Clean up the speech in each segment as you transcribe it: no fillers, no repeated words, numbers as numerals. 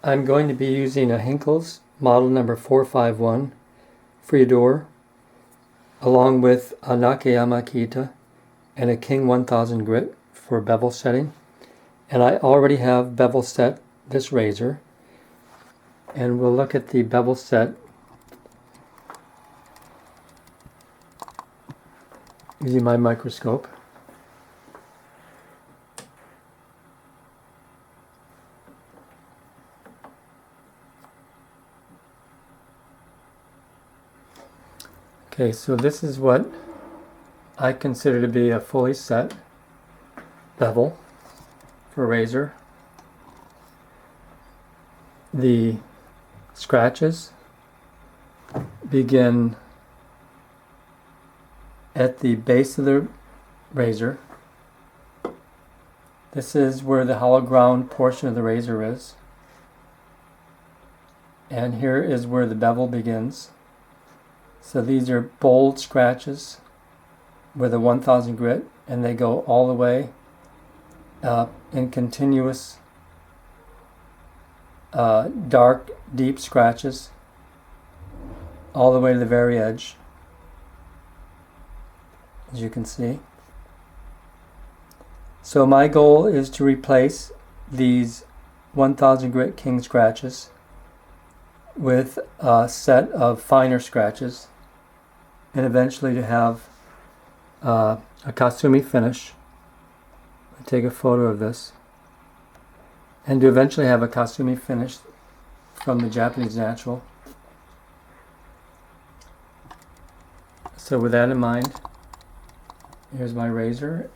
I'm going to be using a Henckels model number 451 Freedor, along with a Nakayama kiita and a King 1000 grit for bevel setting. And I already have bevel set this razor, and we'll look at the bevel set using my microscope. Okay, so this is what I consider to be a fully set bevel for a razor. The scratches begin at the base of the razor. This is where the hollow ground portion of the razor is. And here is where the bevel begins. So these are bold scratches with a 1000 grit, and they go all the way in continuous dark, deep scratches all the way to the very edge, as you can see. So my goal is to replace these 1000 grit king scratches with a set of finer scratches, and eventually to have a Kasumi finish. I'll take a photo of this. And to eventually have a Kasumi finish from the Japanese natural. So with that in mind, here's my razor.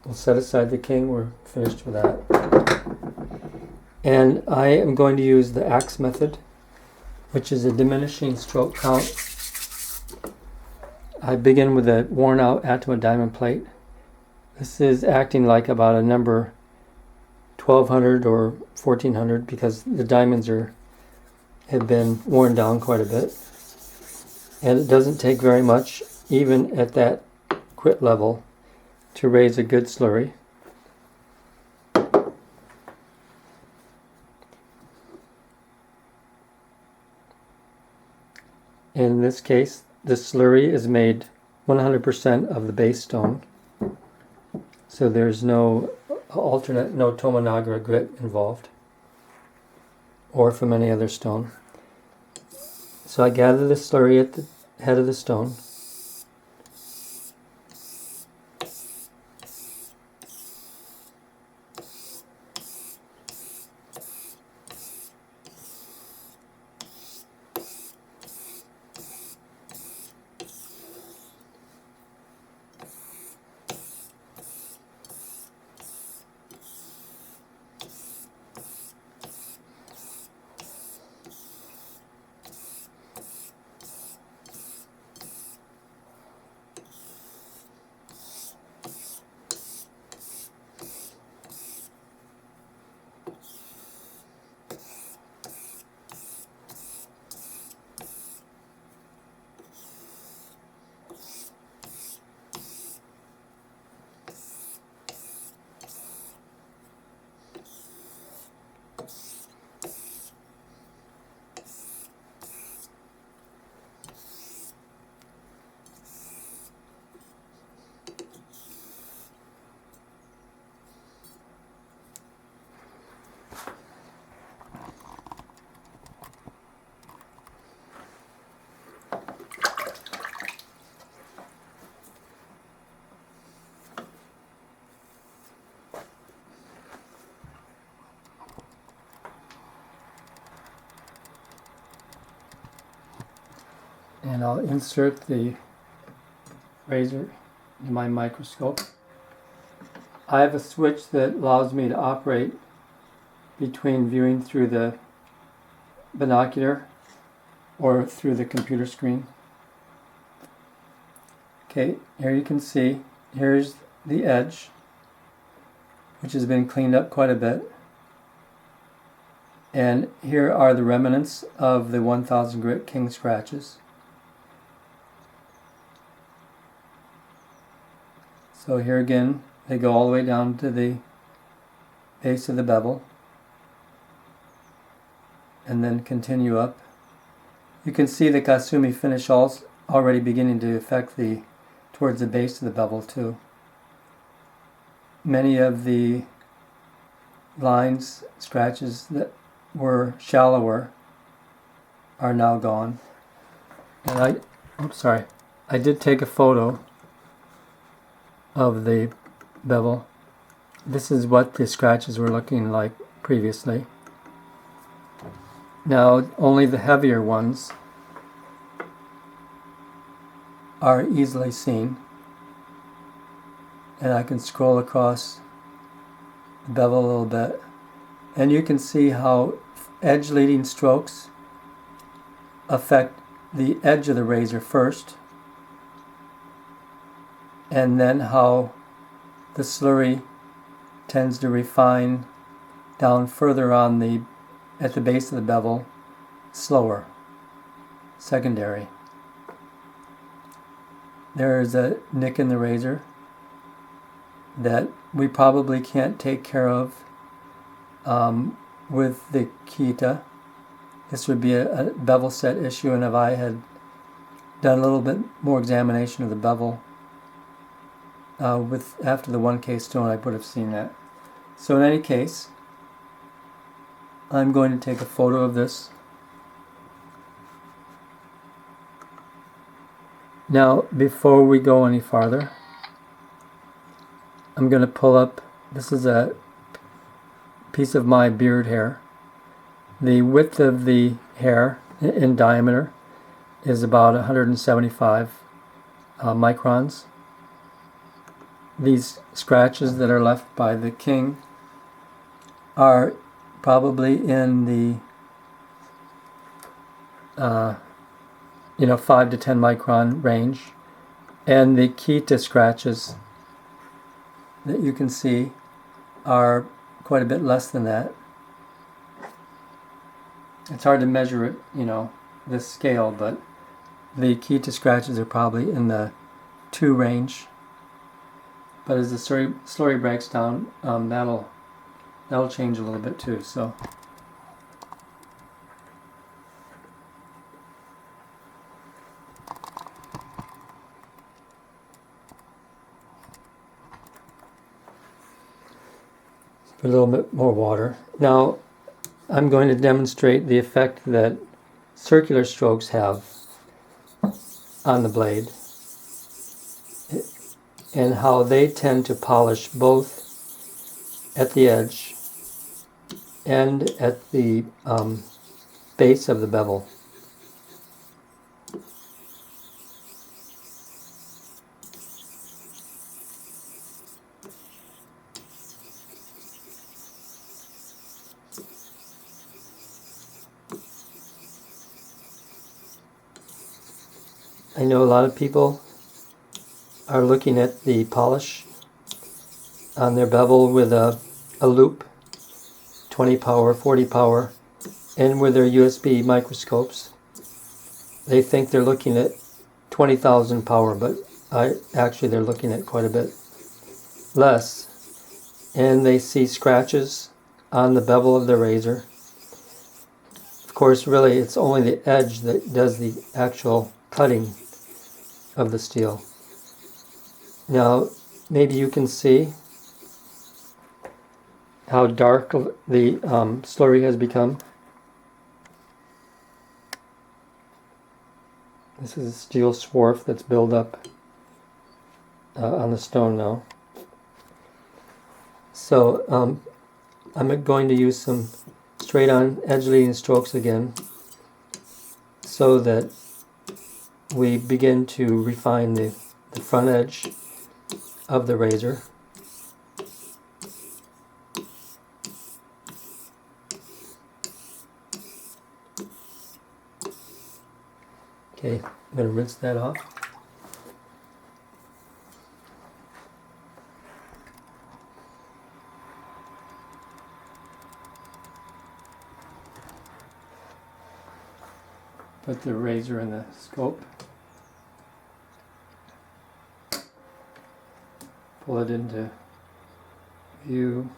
We'll set aside the king, we're finished with that. And I am going to use the axe method, which is a diminishing stroke count. I begin with a worn out Atma diamond plate. This is acting like about a number 1200 or 1400 because the diamonds have been worn down quite a bit. And it doesn't take very much, even at that grit level, to raise a good slurry. In this case, the slurry is made 100% of the base stone, so there's no alternate, no Tomonaga grit involved, or from any other stone. So I gather the slurry at the head of the stone. And I'll insert the razor in my microscope. I have a switch that allows me to operate between viewing through the binocular or through the computer screen. Okay, here you can see, here's the edge, which has been cleaned up quite a bit. And here are the remnants of the 1000 grit king scratches. So here again, they go all the way down to the base of the bevel and then continue up. You can see the Kasumi finish already beginning to affect towards the base of the bevel too. Many of the lines, scratches that were shallower are now gone. And I did take a photo of the bevel. This is what the scratches were looking like previously. Now only the heavier ones are easily seen, and I can scroll across the bevel a little bit, and you can see how edge leading strokes affect the edge of the razor first, and then how the slurry tends to refine down further at the base of the bevel slower, secondary. There is a nick in the razor that we probably can't take care of with the kiita. This would be a bevel set issue, and if I had done a little bit more examination of the bevel after the 1K stone, I would have seen that. So in any case, I'm going to take a photo of this. Now, before we go any farther, I'm going to pull up, this is a piece of my beard hair. The width of the hair in diameter is about 175 microns. These scratches that are left by the king are probably in the 5 to 10 micron range, and the kiita scratches that you can see are quite a bit less than that. It's hard to measure it, this scale, but the kiita scratches are probably in the 2 range. But as the slurry breaks down, that'll change a little bit too. So put a little bit more water. Now I'm going to demonstrate the effect that circular strokes have on the blade and how they tend to polish both at the edge and at the base of the bevel. I know a lot of people are looking at the polish on their bevel with a loop, 20 power, 40 power, and with their USB microscopes. They think they're looking at 20,000 power, but actually they're looking at quite a bit less. And they see scratches on the bevel of the razor. Of course, really, it's only the edge that does the actual cutting of the steel. Now, maybe you can see how dark the slurry has become. This is steel swarf that's built up on the stone now. So I'm going to use some straight on edge leading strokes again so that we begin to refine the front edge of the razor. Okay, I'm going to rinse that off. Put the razor in the scope. pull it into view.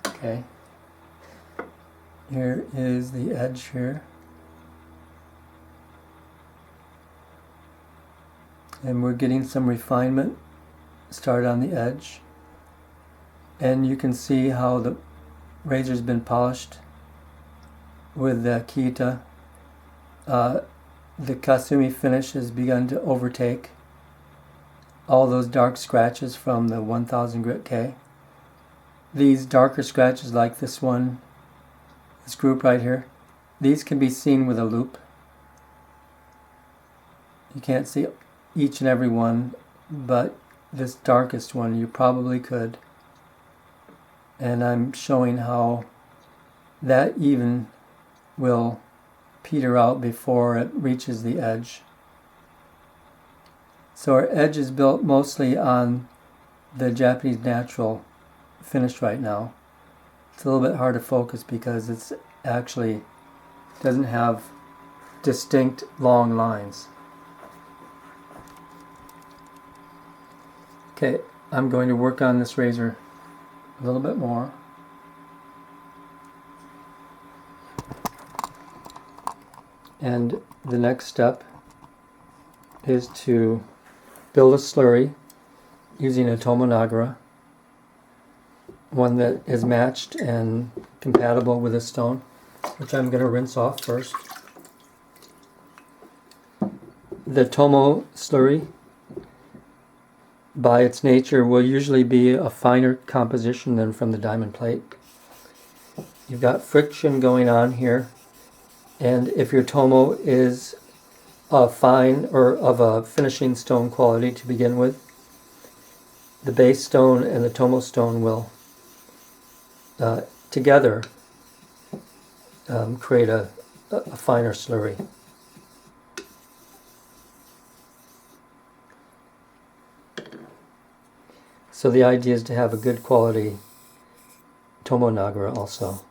Okay, here is the edge here, and we're getting some refinement started on the edge, and you can see how the razor's been polished with the kiita. The Kasumi finish has begun to overtake all those dark scratches from the 1000 grit K. These darker scratches like this one, this group right here, these can be seen with a loupe. You can't see each and every one, but this darkest one you probably could. And I'm showing how that even will peter out before it reaches the edge. So our edge is built mostly on the Japanese natural finish right now. It's a little bit hard to focus because it's actually doesn't have distinct long lines. Okay, I'm going to work on this razor a little bit more. And the next step is to build a slurry using a Tomonagara, one that is matched and compatible with a stone, which I'm going to rinse off first. The Tomo slurry, by its nature, will usually be a finer composition than from the diamond plate. You've got friction going on here, and if your Tomo is fine or of a finishing stone quality to begin with, the base stone and the Tomo stone will together create a finer slurry. So the idea is to have a good quality Tomonagara also.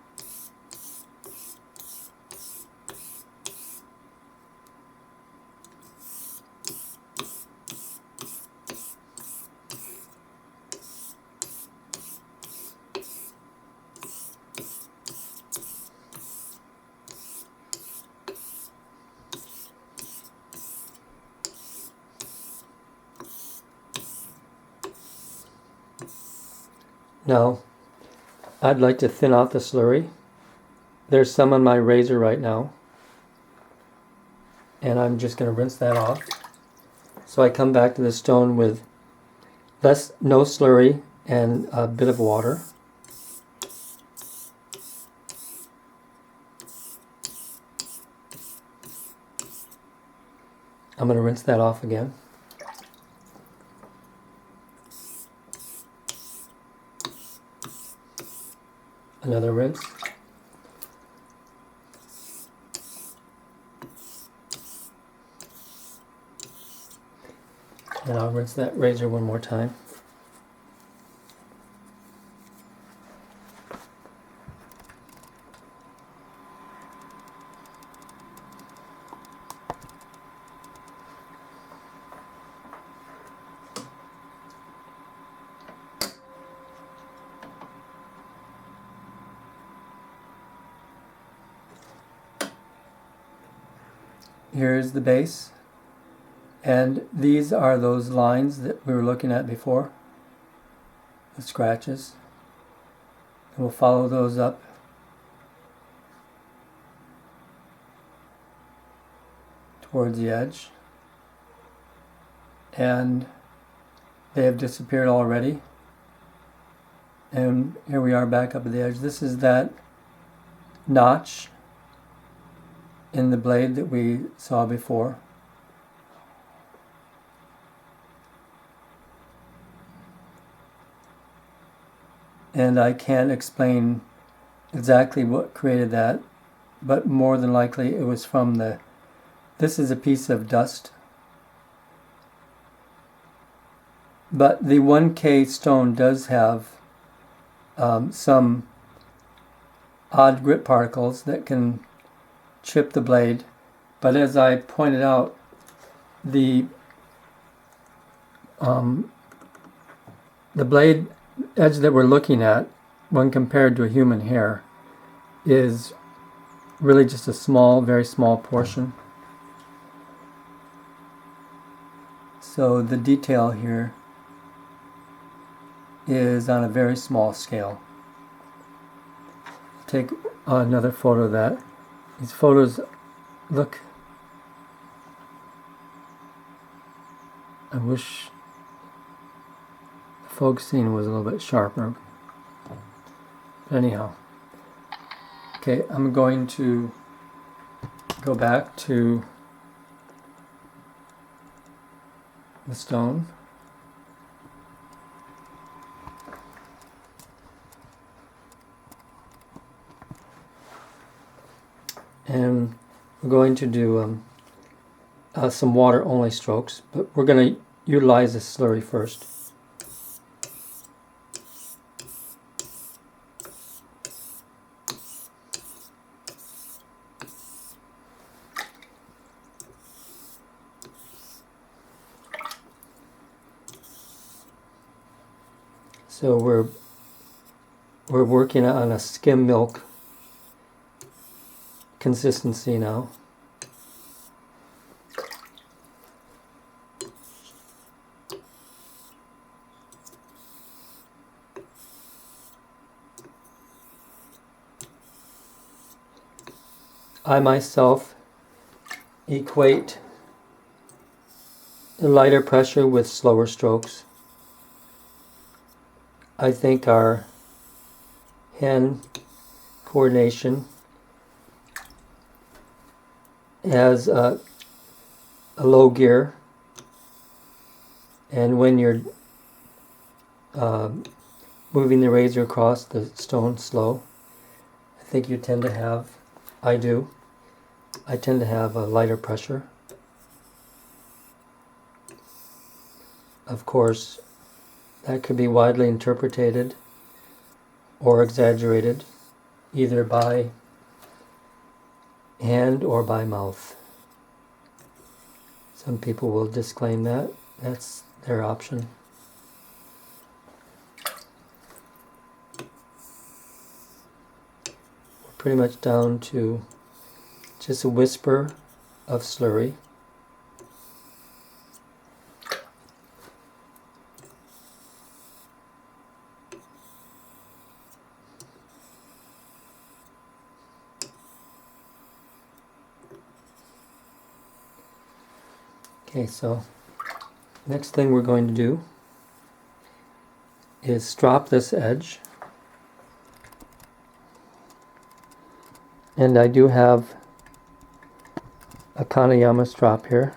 Now, I'd like to thin out the slurry. There's some on my razor right now, and I'm just going to rinse that off. So I come back to the stone with no slurry and a bit of water. I'm going to rinse that off again. Another rinse. And I'll rinse that razor one more time. Here's the base, and these are those lines that we were looking at before, the scratches, and we'll follow those up towards the edge, and they have disappeared already, and here we are back up at the edge. This is that notch in the blade that we saw before. And I can't explain exactly what created that, but more than likely it was from this is a piece of dust. But the 1K stone does have some odd grit particles that can chip the blade. But as I pointed out, the blade edge that we're looking at, when compared to a human hair, is really just a small, very small portion. So the detail here is on a very small scale. Take another photo of that. These photos look, I wish the focusing was a little bit sharper. But anyhow, okay, I'm going to go back to the stone. And we're going to do some water-only strokes, but we're going to utilize the slurry first. So we're working on a skim milk consistency now. I myself equate the lighter pressure with slower strokes. I think our hand coordination has a low gear, and when you're moving the razor across the stone slow, I think you tend to have, I tend to have a lighter pressure. Of course, that could be widely interpreted or exaggerated, either by hand or by mouth. Some people will disclaim that. That's their option. We're pretty much down to just a whisper of slurry. Okay, so next thing we're going to do is strop this edge. And I do have a Nakayama strop here.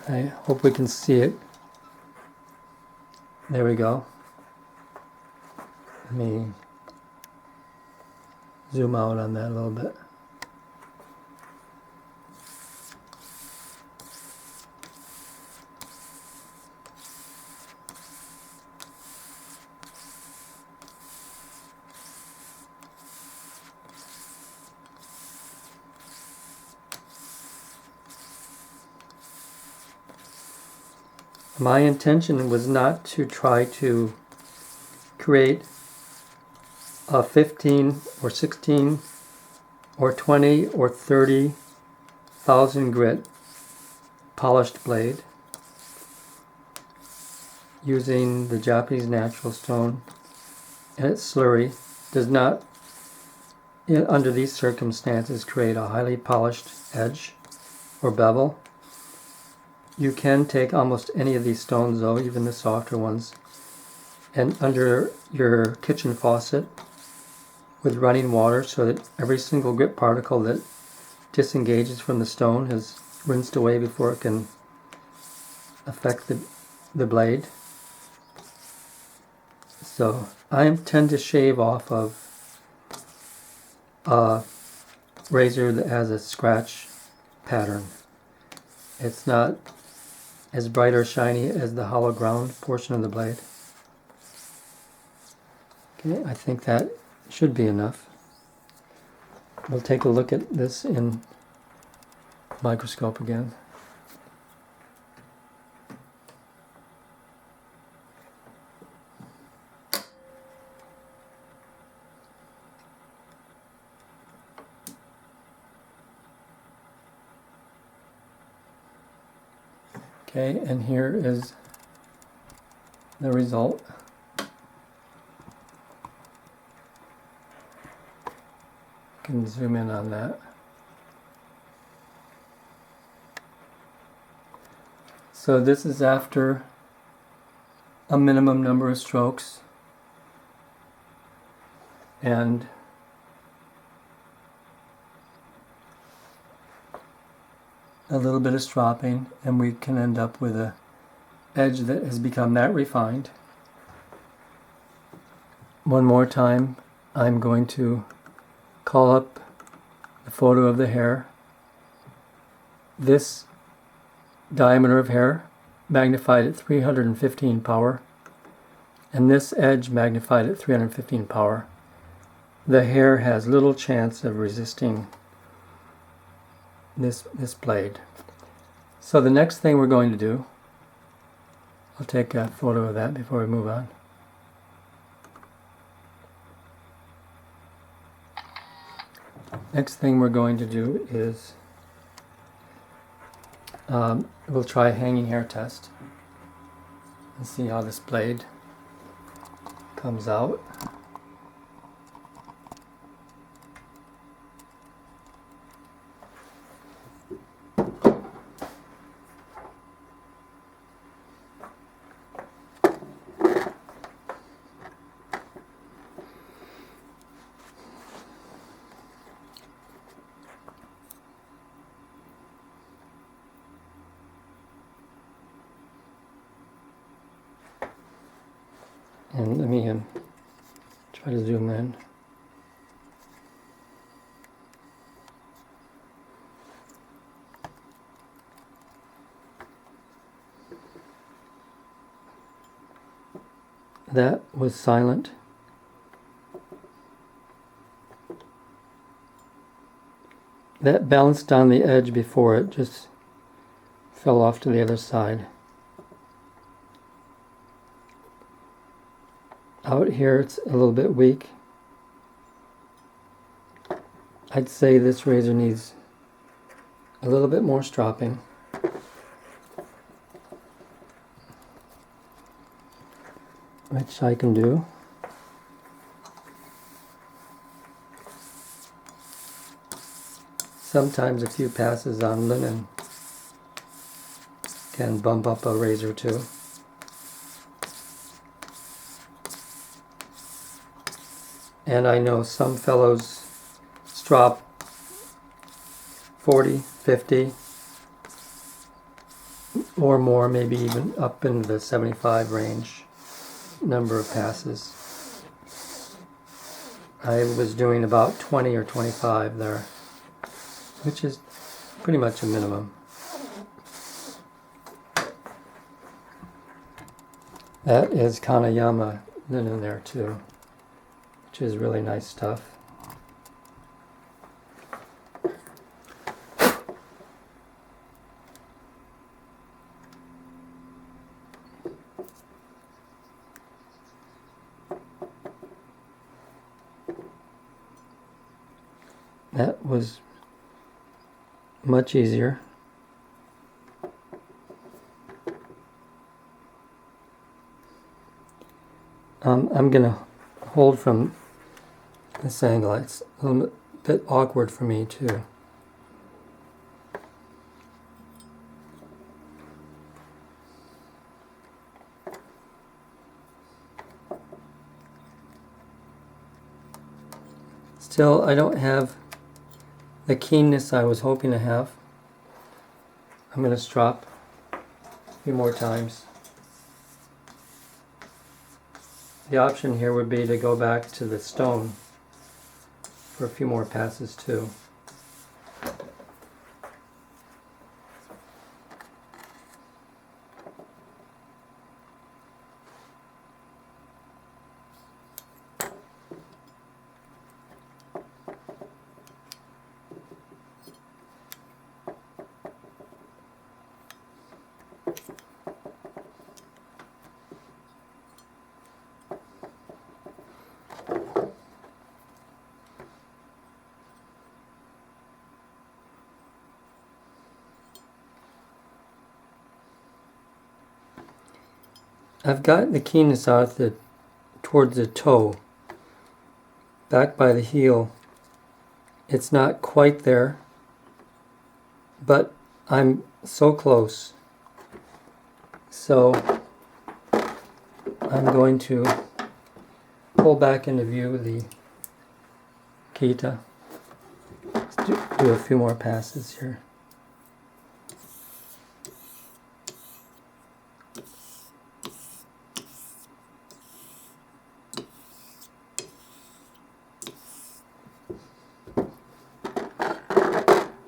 I hope we can see it. There we go. Let me zoom out on that a little bit. My intention was not to try to create a 15 or 16 or 20 or 30,000 grit polished blade using the Japanese natural stone and its slurry does not, under these circumstances, create a highly polished edge or bevel. You can take almost any of these stones, though, even the softer ones, and under your kitchen faucet with running water so that every single grit particle that disengages from the stone is rinsed away before it can affect the blade. So I tend to shave off of a razor that has a scratch pattern. It's not as bright or shiny as the hollow ground portion of the blade. Okay, I think that should be enough. We'll take a look at this in microscope again. Okay, and here is the result. You can zoom in on that. So this is after a minimum number of strokes and a little bit of stropping, and we can end up with a edge that has become that refined. One more time, I'm going to call up the photo of the hair. This diameter of hair magnified at 315 power, and this edge magnified at 315 power. The hair has little chance of resisting this blade. So the next thing we're going to do, I'll take a photo of that before we move on. Next thing we're going to do is we'll try a hanging hair test and see how this blade comes out. And let me try to zoom in. That was silent. That bounced on the edge before it just fell off to the other side. Out here it's a little bit weak. I'd say this razor needs a little bit more stropping. Which I can do. Sometimes a few passes on linen can bump up a razor too. And I know some fellows strop 40, 50, or more, maybe even up into the 75 range number of passes. I was doing about 20 or 25 there, which is pretty much a minimum. That is Nakayama linen there too, which is really nice stuff. That was much easier. I'm going to hold from this angle. It's a little bit awkward for me too. Still, I don't have the keenness I was hoping to have. I'm going to strop a few more times. The option here would be to go back to the stone for a few more passes too. I've got the keenness out towards the toe, back by the heel. It's not quite there, but I'm so close. So I'm going to pull back into view the kiita. Let's do a few more passes here.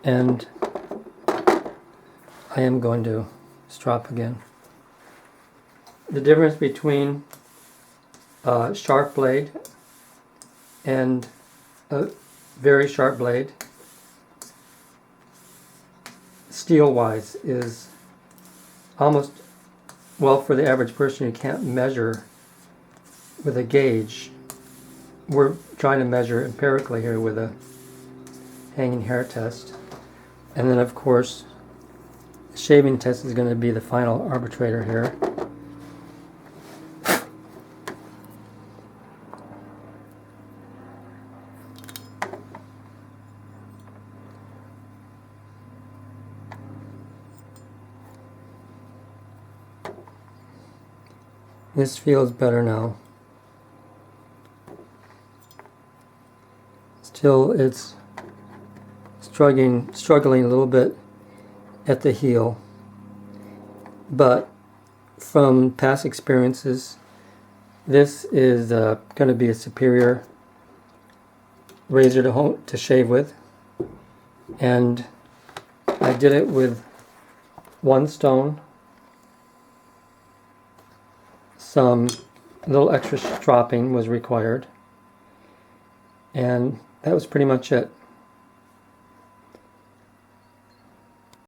And I am going to strop again. The difference between a sharp blade and a very sharp blade, steel-wise, is almost, well, for the average person, you can't measure with a gauge. We're trying to measure empirically here with a hanging hair test. And then, of course, the shaving test is going to be the final arbitrator here. This feels better now. Still, it's struggling a little bit at the heel, but from past experiences, this is going to be a superior razor to shave with, and I did it with one stone, some little extra stropping was required, and that was pretty much it.